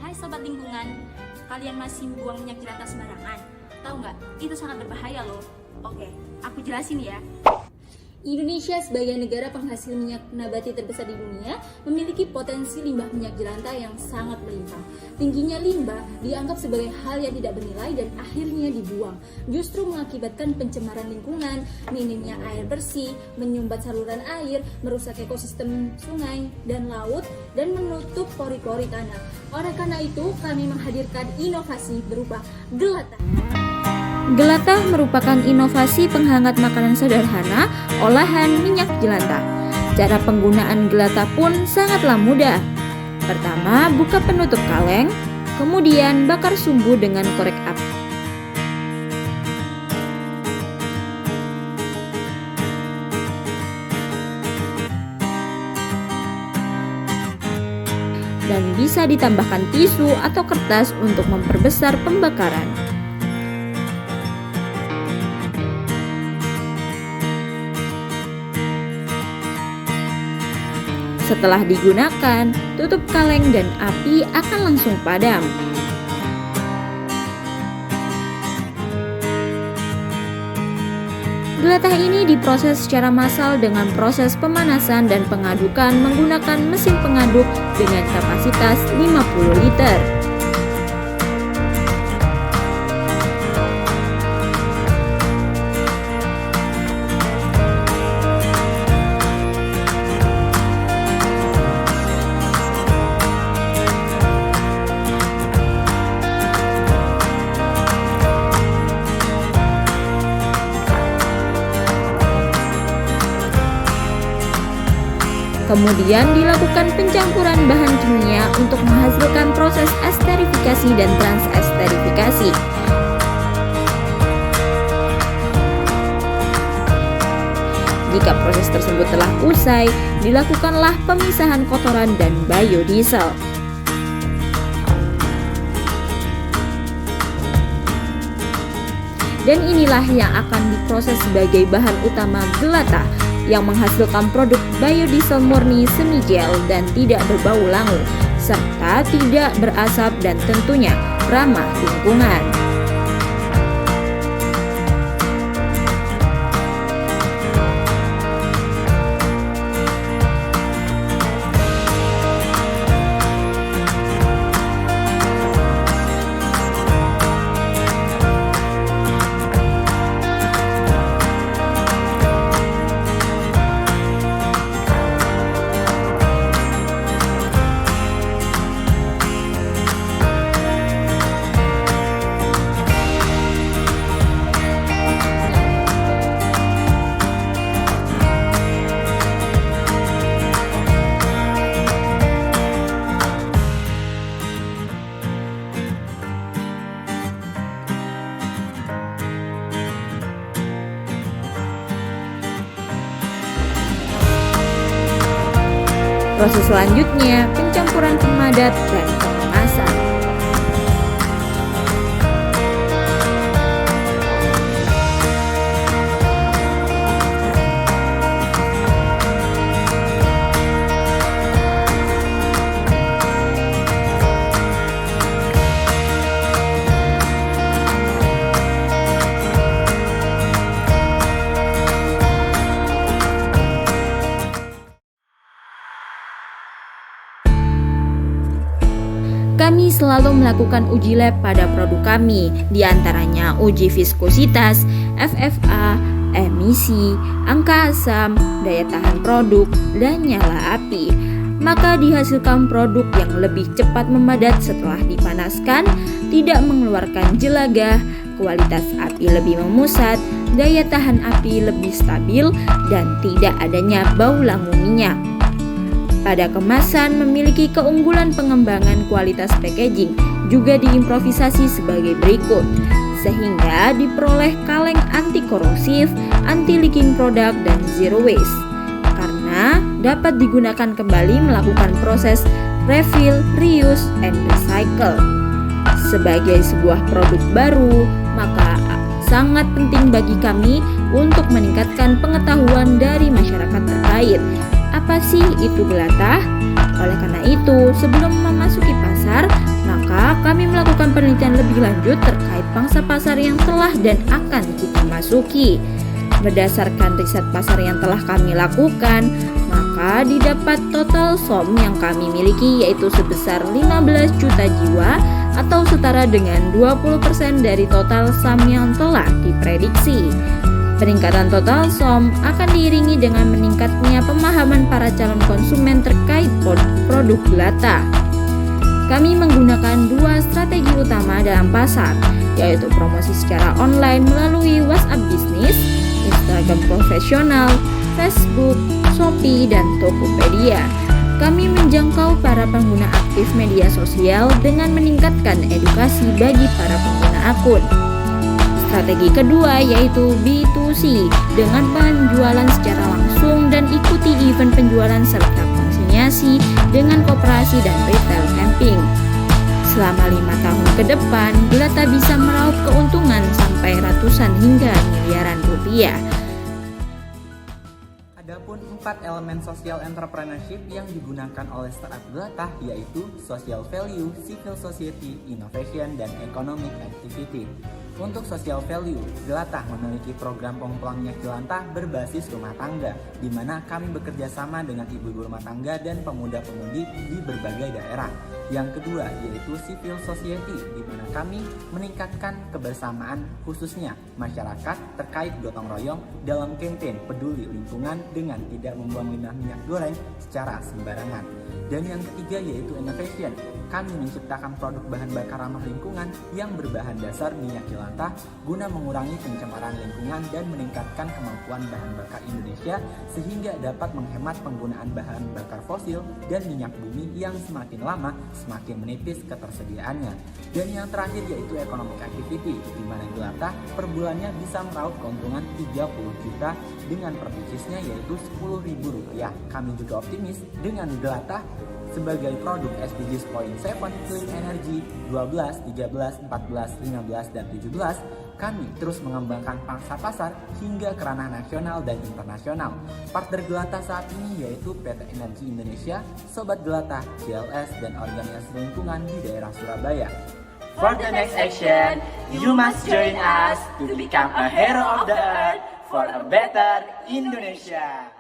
Hai sobat lingkungan, kalian masih buang minyak jelantah sembarangan? Tahu nggak? Itu sangat berbahaya loh. Oke, aku jelasin ya. Indonesia sebagai negara penghasil minyak nabati terbesar di dunia memiliki potensi limbah minyak jelantah yang sangat melimpah. Tingginya limbah dianggap sebagai hal yang tidak bernilai dan akhirnya dibuang. Justru mengakibatkan pencemaran lingkungan, minimnya air bersih, menyumbat saluran air, merusak ekosistem sungai dan laut, dan menutup pori-pori tanah. Oleh karena itu, kami menghadirkan inovasi berupa Gelatah. Gelatah merupakan inovasi penghangat makanan sederhana olahan minyak jelantah. Cara penggunaan gelatah pun sangatlah mudah. Pertama, buka penutup kaleng, kemudian bakar sumbu dengan korek api. Dan bisa ditambahkan tisu atau kertas untuk memperbesar pembakaran. Setelah digunakan, tutup kaleng dan api akan langsung padam. Gelatah ini diproses secara massal dengan proses pemanasan dan pengadukan menggunakan mesin pengaduk dengan kapasitas 50 liter. Kemudian dilakukan pencampuran bahan kimia untuk menghasilkan proses esterifikasi dan transesterifikasi. Jika proses tersebut telah usai, dilakukanlah pemisahan kotoran dan biodiesel. Dan inilah yang akan diproses sebagai bahan utama gelatah, yang menghasilkan produk biodiesel murni semi gel dan tidak berbau langu, serta tidak berasap dan tentunya ramah lingkungan. Proses selanjutnya, pencampuran pemadat dan pengemasan. Kami selalu melakukan uji lab pada produk kami, diantaranya uji viskositas, FFA, emisi, angka asam, daya tahan produk, dan nyala api. Maka dihasilkan produk yang lebih cepat memadat setelah dipanaskan, tidak mengeluarkan jelaga, kualitas api lebih memusat, daya tahan api lebih stabil, dan tidak adanya bau langu minyak. Pada kemasan memiliki keunggulan pengembangan kualitas packaging, juga diimprovisasi sebagai berikut, sehingga diperoleh kaleng anti korosif, anti leaking product, dan zero waste. Karena dapat digunakan kembali melakukan proses refill, reuse, and recycle. Sebagai sebuah produk baru, maka sangat penting bagi kami untuk meningkatkan pengetahuan dari masyarakat terkait. Apa sih itu gelatah? Oleh karena itu, sebelum memasuki pasar, maka penelitian lebih lanjut terkait pangsa pasar yang telah dan akan kita masuki. Berdasarkan riset pasar yang telah kami lakukan, maka didapat total SOM yang kami miliki yaitu sebesar 15 juta jiwa atau setara dengan 20% dari total saham yang telah diprediksi. Peningkatan total SOM akan diiringi dengan meningkatnya pemahaman para calon konsumen terkait produk Gelata. Kami menggunakan dua strategi utama dalam pasar, yaitu promosi secara online melalui WhatsApp Bisnis, Instagram profesional, Facebook, Shopee, dan Tokopedia. Kami menjangkau para pengguna aktif media sosial dengan meningkatkan edukasi bagi para pengguna akun. Strategi kedua yaitu B2C dengan penjualan secara langsung dan ikuti event penjualan serta konsinyasi dengan koperasi dan retail camping. Selama 5 tahun ke depan, Gelata bisa meraup keuntungan sampai ratusan hingga miliaran rupiah. Adapun 4 elemen social entrepreneurship yang digunakan oleh startup Gelata yaitu social value, civil society, innovation, dan economic activity. Untuk social value, Gelata memiliki program pengumpulan minyak jelantah berbasis rumah tangga, di mana kami bekerja sama dengan ibu-ibu rumah tangga dan pemuda-pemudi di berbagai daerah. Yang kedua yaitu civil society, di mana kami meningkatkan kebersamaan khususnya masyarakat terkait gotong royong dalam kampanye peduli lingkungan dengan tidak membuang limbah minyak goreng secara sembarangan. Dan yang ketiga yaitu innovation. Kami menciptakan produk bahan bakar ramah lingkungan yang berbahan dasar minyak jelantah guna mengurangi pencemaran lingkungan dan meningkatkan kemampuan bahan bakar Indonesia sehingga dapat menghemat penggunaan bahan bakar fosil dan minyak bumi yang semakin lama semakin menipis ketersediaannya. Dan yang terakhir yaitu economic activity, di mana Gelata per bulannya bisa meraup keuntungan 30 juta dengan per bisnisnya yaitu Rp10.000. Kami juga optimis dengan Gelata sebagai produk SDGs Point 7 Clean Energy 12, 13, 14, 15, dan 17, kami terus mengembangkan pangsa pasar hingga ke ranah nasional dan internasional. Partner Gelata saat ini yaitu PT Energi Indonesia, Sobat Gelata, CLS, dan organisasi lingkungan di daerah Surabaya. For the next action, you must join us to become a hero of the earth for a better Indonesia.